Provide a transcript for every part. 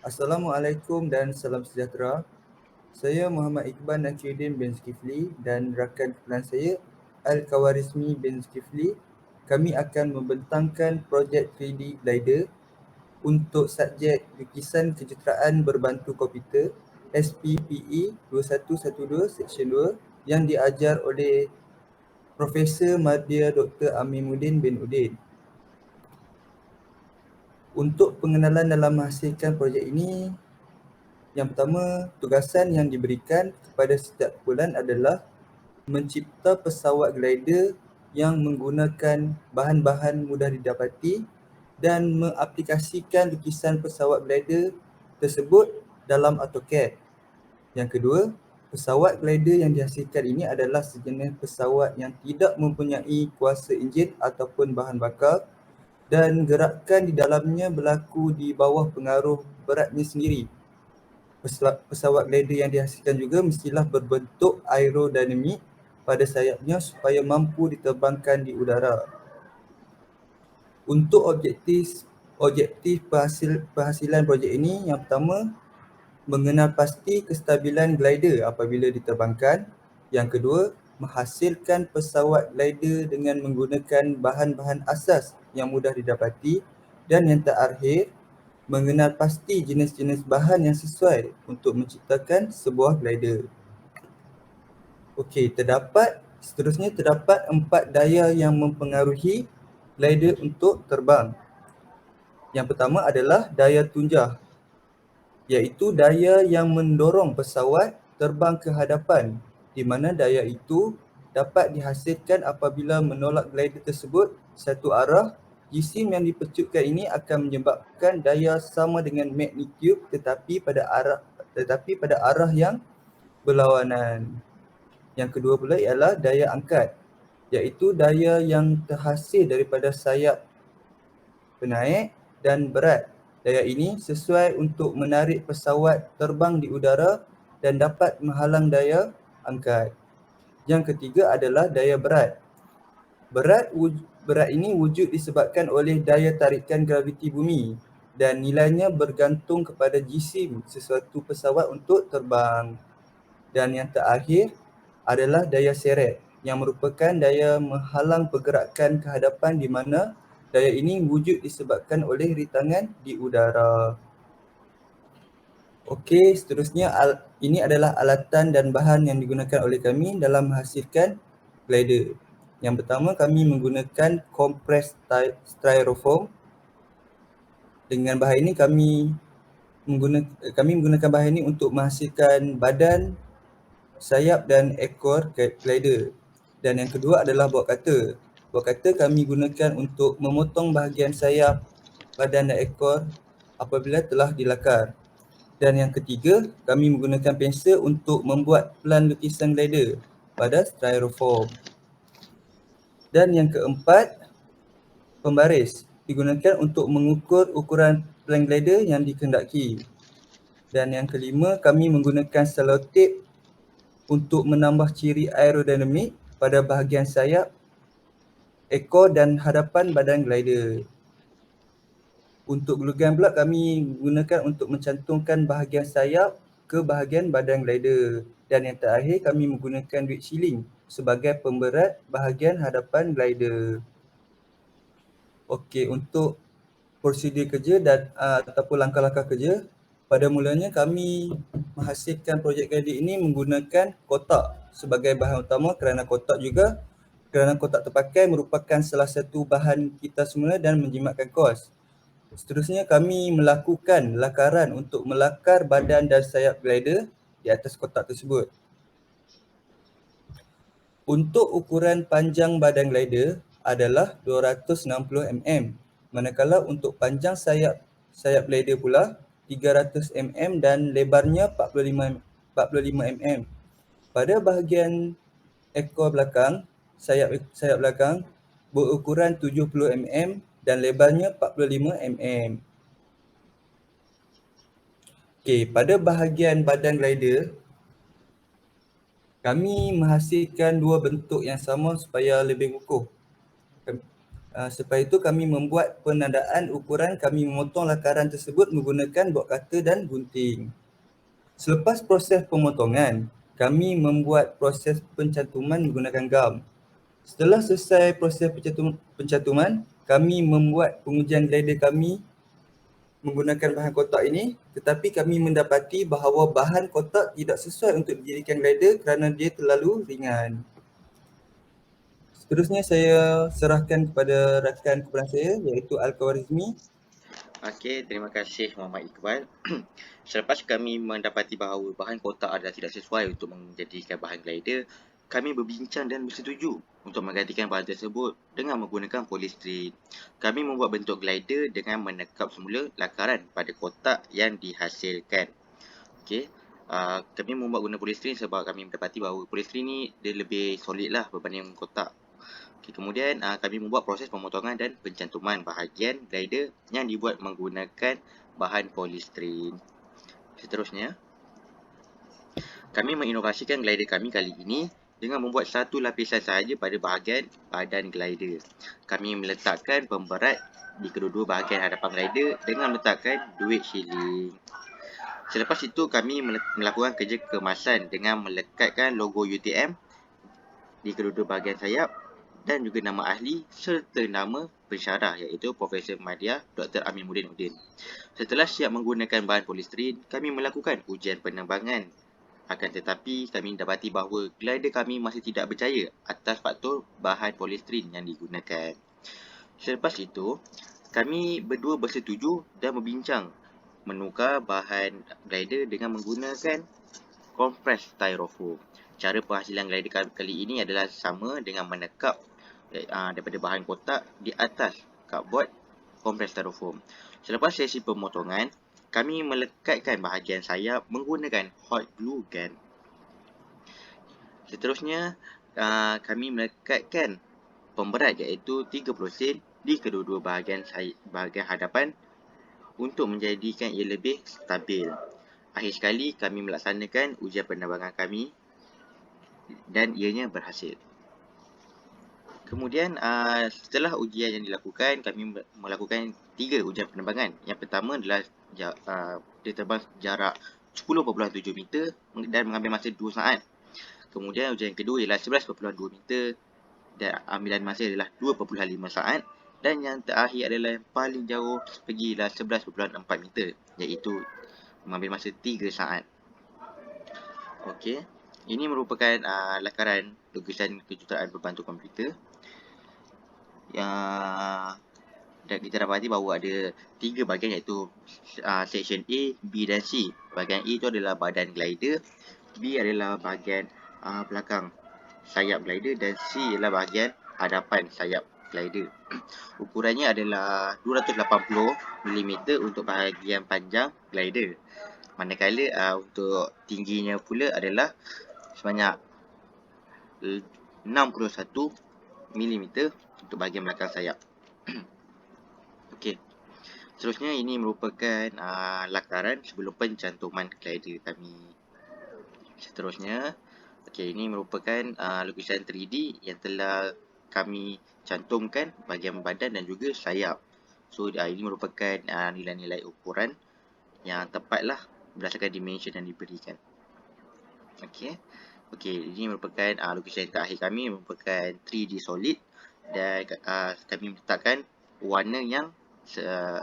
Assalamualaikum dan salam sejahtera. Saya Muhammad Iqbal Nakhiruddin bin Zulkifli dan rakan kumpulan saya Al-Khawarizmi bin Zulkifli. Kami akan membentangkan projek 3D glider untuk subjek lukisan kejuruteraan berbantu komputer SPPE 2112 Seksyen 2 yang diajar oleh Profesor Madya Dr. Amimuddin bin Udin. Untuk pengenalan dalam menghasilkan projek ini, yang pertama, tugasan yang diberikan kepada setiap kumpulan adalah mencipta pesawat glider yang menggunakan bahan-bahan mudah didapati dan mengaplikasikan lukisan pesawat glider tersebut dalam AutoCAD. Yang kedua, pesawat glider yang dihasilkan ini adalah sejenis pesawat yang tidak mempunyai kuasa enjin ataupun bahan bakar dan gerakan di dalamnya berlaku di bawah pengaruh beratnya sendiri. Pesawat glider yang dihasilkan juga mestilah berbentuk aerodinamik pada sayapnya supaya mampu diterbangkan di udara. Untuk objektif perhasilan projek ini, yang pertama, mengenal pasti kestabilan glider apabila diterbangkan. Yang kedua, menghasilkan pesawat glider dengan menggunakan bahan-bahan asas yang mudah didapati. Dan yang terakhir, mengenal pasti jenis-jenis bahan yang sesuai untuk menciptakan sebuah glider. Okey, seterusnya terdapat 4 daya yang mempengaruhi glider untuk terbang. Yang pertama adalah daya tunjah, iaitu daya yang mendorong pesawat terbang ke hadapan, di mana daya itu dapat dihasilkan apabila menolak glider tersebut satu arah. Jisim yang dipercutkan ini akan menyebabkan daya sama dengan magnitude tetapi pada arah yang berlawanan. Yang kedua pula ialah daya angkat, iaitu daya yang terhasil daripada sayap penaik dan berat. Daya ini sesuai untuk menarik pesawat terbang di udara dan dapat menghalang daya angkat. Yang ketiga adalah daya berat. Berat ini wujud disebabkan oleh daya tarikan graviti bumi dan nilainya bergantung kepada jisim sesuatu pesawat untuk terbang. Dan yang terakhir adalah daya seret yang merupakan daya menghalang pergerakan ke hadapan di mana daya ini wujud disebabkan oleh rintangan di udara. Okey, seterusnya ini adalah alatan dan bahan yang digunakan oleh kami dalam menghasilkan glider. Yang pertama, kami menggunakan compressed styrofoam. Dengan bahan ini kami menggunakan bahan ini untuk menghasilkan badan, sayap dan ekor glider. Dan yang kedua adalah buat kata. Buat kata kami gunakan untuk memotong bahagian sayap, badan dan ekor apabila telah dilakar. Dan yang ketiga, kami menggunakan pensel untuk membuat plan lukisan glider pada styrofoam. Dan yang keempat, pembaris digunakan untuk mengukur ukuran plan glider yang dikehendaki. Dan yang kelima, kami menggunakan selotip untuk menambah ciri aerodinamik pada bahagian sayap, ekor dan hadapan badan glider. Untuk glue gun pula kami gunakan untuk mencantumkan bahagian sayap ke bahagian badan glider. Dan yang terakhir, kami menggunakan duit shilling sebagai pemberat bahagian hadapan glider. Okey, untuk prosedur kerja dan ataupun langkah-langkah kerja, pada mulanya kami menghasilkan projek glider ini menggunakan kotak sebagai bahan utama kerana kotak terpakai merupakan salah satu bahan kita semula dan menjimatkan kos. Seterusnya kami melakukan lakaran untuk melakar badan dan sayap glider di atas kotak tersebut. Untuk ukuran panjang badan glider adalah 260 mm, manakala untuk panjang sayap glider pula 300 mm dan lebarnya 45 mm. Pada bahagian ekor belakang, sayap belakang berukuran 70 mm dan lebarnya 45 mm. Okey, pada bahagian badan glider, kami menghasilkan dua bentuk yang sama supaya lebih kukuh. Sebab itu kami membuat penandaan ukuran, kami memotong lakaran tersebut menggunakan bot cutter dan gunting. Selepas proses pemotongan, kami membuat proses pencantuman menggunakan gam. Setelah selesai proses pencantuman, kami membuat pengujian glider kami menggunakan bahan kotak ini, tetapi kami mendapati bahawa bahan kotak tidak sesuai untuk dijadikan glider kerana dia terlalu ringan. Seterusnya saya serahkan kepada rakan kumpulan saya iaitu Al-Khawarizmi. Okey, terima kasih Muhammad Iqbal. Selepas kami mendapati bahawa bahan kotak adalah tidak sesuai untuk menjadikan bahan glider, kami berbincang dan bersetuju untuk menggantikan bahan tersebut dengan menggunakan polistiren. Kami membuat bentuk glider dengan menekap semula lakaran pada kotak yang dihasilkan. Okey, kami membuat guna polistiren sebab kami mendapati bahawa polistiren ni dia lebih solid lah berbanding kotak. Okay, kemudian kami membuat proses pemotongan dan pencantuman bahagian glider yang dibuat menggunakan bahan polistiren. Seterusnya, kami menginovasikan glider kami kali ini dengan membuat satu lapisan sahaja pada bahagian badan glider. Kami meletakkan pemberat di kedua-dua bahagian hadapan glider dengan meletakkan duit shilling. Selepas itu, kami melakukan kerja kemasan dengan melekatkan logo UTM di kedua-dua bahagian sayap dan juga nama ahli serta nama pensyarah iaitu Profesor Madya Dr. Amimuddin Udin. Setelah siap menggunakan bahan polistiren, kami melakukan ujian penerbangan. Akan tetapi, kami dapati bahawa glider kami masih tidak berjaya atas faktor bahan polistiren yang digunakan. Selepas itu, kami berdua bersetuju dan berbincang menukar bahan glider dengan menggunakan kompres styrofoam. Cara penghasilan glider kali ini adalah sama dengan menekap daripada bahan kotak di atas cardboard kompres styrofoam. Selepas sesi pemotongan, kami melekatkan bahagian sayap menggunakan hot glue gun. Seterusnya, kami melekatkan pemberat iaitu 30 sen di kedua-dua bahagian hadapan untuk menjadikan ia lebih stabil. Akhir sekali, kami melaksanakan ujian penerbangan kami dan ianya berhasil. Kemudian, setelah ujian yang dilakukan, kami melakukan 3 ujian penerbangan. Yang pertama adalah dia terbang jarak 10.7 meter dan mengambil masa 2 saat. Kemudian ujian kedua ialah 11.2 meter dan ambilan masa adalah 2.5 saat. Dan yang terakhir adalah yang paling jauh pergi ialah 11.4 meter, iaitu mengambil masa 3 saat. Okey, ini merupakan lakaran lukisan kejuruteraan berbantu komputer. Dan kita dapati bahawa ada 3 bahagian iaitu section A, B dan C. Bahagian A itu adalah badan glider, B adalah bahagian belakang sayap glider dan C adalah bahagian hadapan sayap glider. Ukurannya adalah 280 mm untuk bahagian panjang glider. Manakala untuk tingginya pula adalah sebanyak 61 mm untuk bahagian belakang sayap. Okey. Seterusnya ini merupakan lakaran sebelum pencantuman glider kami. Seterusnya, okey, ini merupakan lukisan 3D yang telah kami cantumkan bahagian badan dan juga sayap. So, ini merupakan nilai-nilai ukuran yang tepatlah berdasarkan dimension yang diberikan. Okey. Okey, ini merupakan lukisan terakhir kami, merupakan 3D solid dan kami letakkan warna yang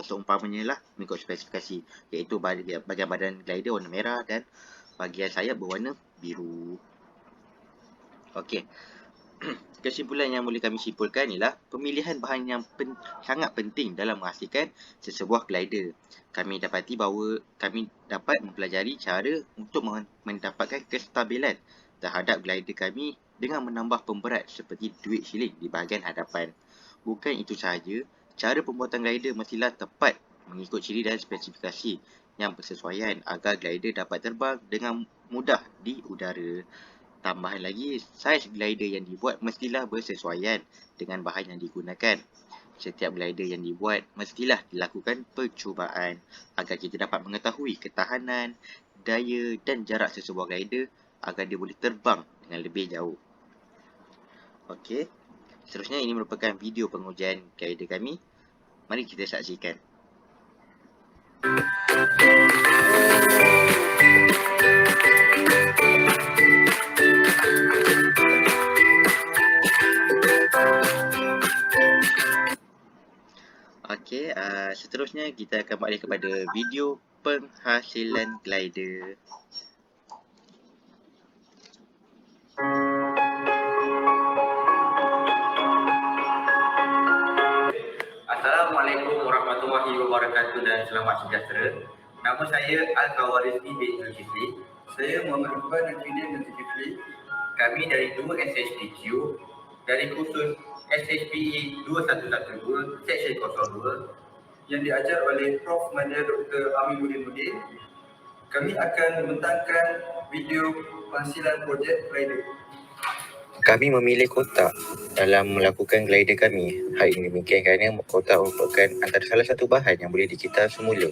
seumpamanya lah mengikut spesifikasi, iaitu bahagian badan glider warna merah dan bahagian sayap berwarna biru. Okey. Kesimpulan yang boleh kami simpulkan ialah pemilihan bahan yang sangat penting dalam menghasilkan sesebuah glider. Kami dapati bahawa kami dapat mempelajari cara untuk mendapatkan kestabilan terhadap glider kami dengan menambah pemberat seperti duit shilling di bahagian hadapan. Bukan itu sahaja, cara pembuatan glider mestilah tepat mengikut ciri dan spesifikasi yang bersesuaian agar glider dapat terbang dengan mudah di udara. Tambahan lagi, saiz glider yang dibuat mestilah bersesuaian dengan bahan yang digunakan. Setiap glider yang dibuat mestilah dilakukan percubaan agar kita dapat mengetahui ketahanan, daya dan jarak sesebuah glider agar dia boleh terbang dengan lebih jauh. Okey. Seterusnya ini merupakan video pengujian glider kami. Mari kita saksikan. Okey, seterusnya kita akan balik kepada video penghasilan glider. Assalamualaikum warahmatullahi wabarakatuh dan selamat sejahtera. Nama saya Al-Kawarizmi bin Zulkifli. Saya Muhammad Iqbal dan Fidan bin Zulkifli. Kami dari 2 SHPQ dari kursus SHPE 2112 Seksyen 02 yang diajar oleh Prof. Madya Dr. Aminuddin Udin. Kami akan membentangkan video penghasilan projek glider. Kami memilih kotak dalam melakukan glider kami. Hal ini demikian kerana kotak merupakan antara salah satu bahan yang boleh dicipta semula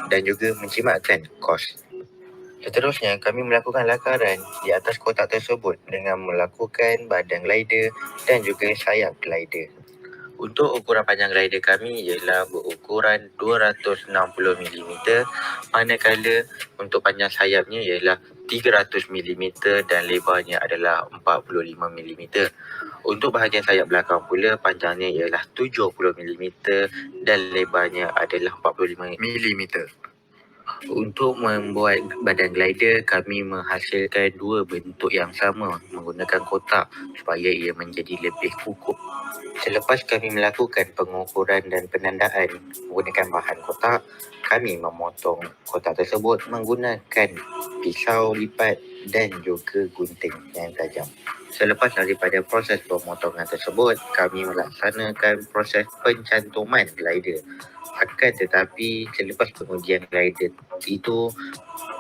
dan juga menjimatkan kos. Seterusnya, kami melakukan lakaran di atas kotak tersebut dengan melakukan badan glider dan juga sayap glider. Untuk ukuran panjang glider kami ialah berukuran 260mm, manakala untuk panjang sayapnya ialah 300mm dan lebarnya adalah 45mm. Untuk bahagian sayap belakang pula, panjangnya ialah 70mm dan lebarnya adalah 45mm. Untuk membuat badan glider, kami menghasilkan dua bentuk yang sama menggunakan kotak supaya ia menjadi lebih kukuh. Selepas kami melakukan pengukuran dan penandaan menggunakan bahan kotak, kami memotong kotak tersebut menggunakan pisau lipat dan juga gunting yang tajam. Selepas daripada proses pemotongan tersebut, kami melaksanakan proses pencantuman glider. Akan tetapi selepas pengujian glider itu,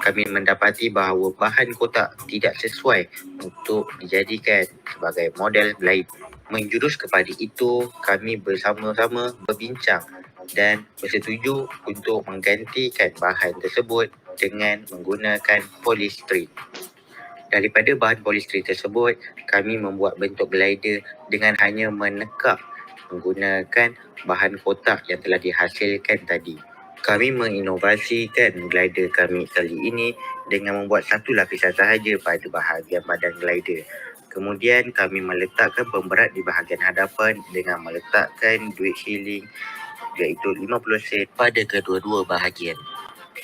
kami mendapati bahawa bahan kotak tidak sesuai untuk dijadikan sebagai model glider. Menjurus kepada itu, kami bersama-sama berbincang dan bersetuju untuk menggantikan bahan tersebut dengan menggunakan polystyrene. Daripada bahan polystyrene tersebut, kami membuat bentuk glider dengan hanya menekak menggunakan bahan kotak yang telah dihasilkan tadi. Kami menginovasikan glider kami kali ini dengan membuat satu lapisan sahaja pada bahagian badan glider. Kemudian kami meletakkan pemberat di bahagian hadapan dengan meletakkan duit shilling iaitu 50 sen pada kedua-dua bahagian.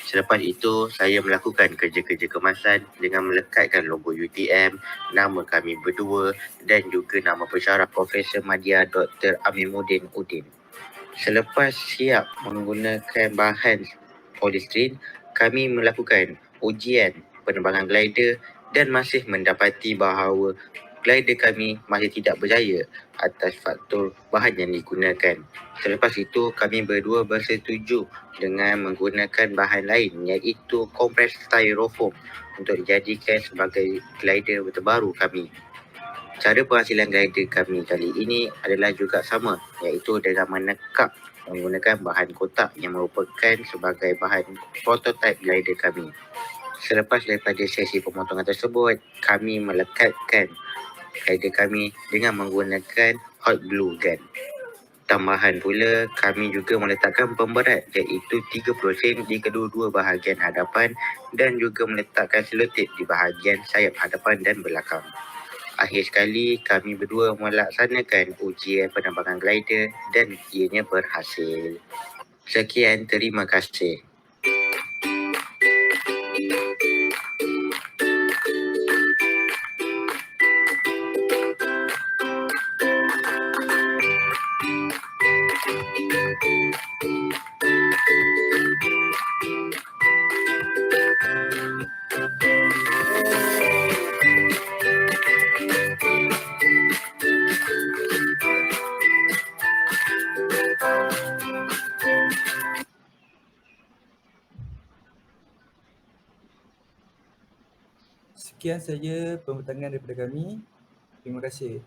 Selepas itu, saya melakukan kerja-kerja kemasan dengan melekatkan logo UTM, nama kami berdua dan juga nama pensyarah Profesor Madya Dr. Aminuddin Udin. Selepas siap menggunakan bahan polystyrene, kami melakukan ujian penerbangan glider dan masih mendapati bahawa glider kami masih tidak berjaya atas faktor bahan yang digunakan. Selepas itu, kami berdua bersetuju dengan menggunakan bahan lain iaitu kompres styrofoam untuk dijadikan sebagai glider terbaru kami. Cara penghasilan glider kami kali ini adalah juga sama, iaitu dengan menekak menggunakan bahan kotak yang merupakan sebagai bahan prototipe glider kami. Selepas daripada sesi pemotongan tersebut, kami melekatkan glider kami dengan menggunakan hot glue gun. Tambahan pula, kami juga meletakkan pemberat iaitu 30 sen di kedua-dua bahagian hadapan dan juga meletakkan selotip di bahagian sayap hadapan dan belakang. Akhir sekali, kami berdua melaksanakan ujian penerbangan glider dan ianya berhasil. Sekian, terima kasih. Sekian saja pembentangan daripada kami. Terima kasih.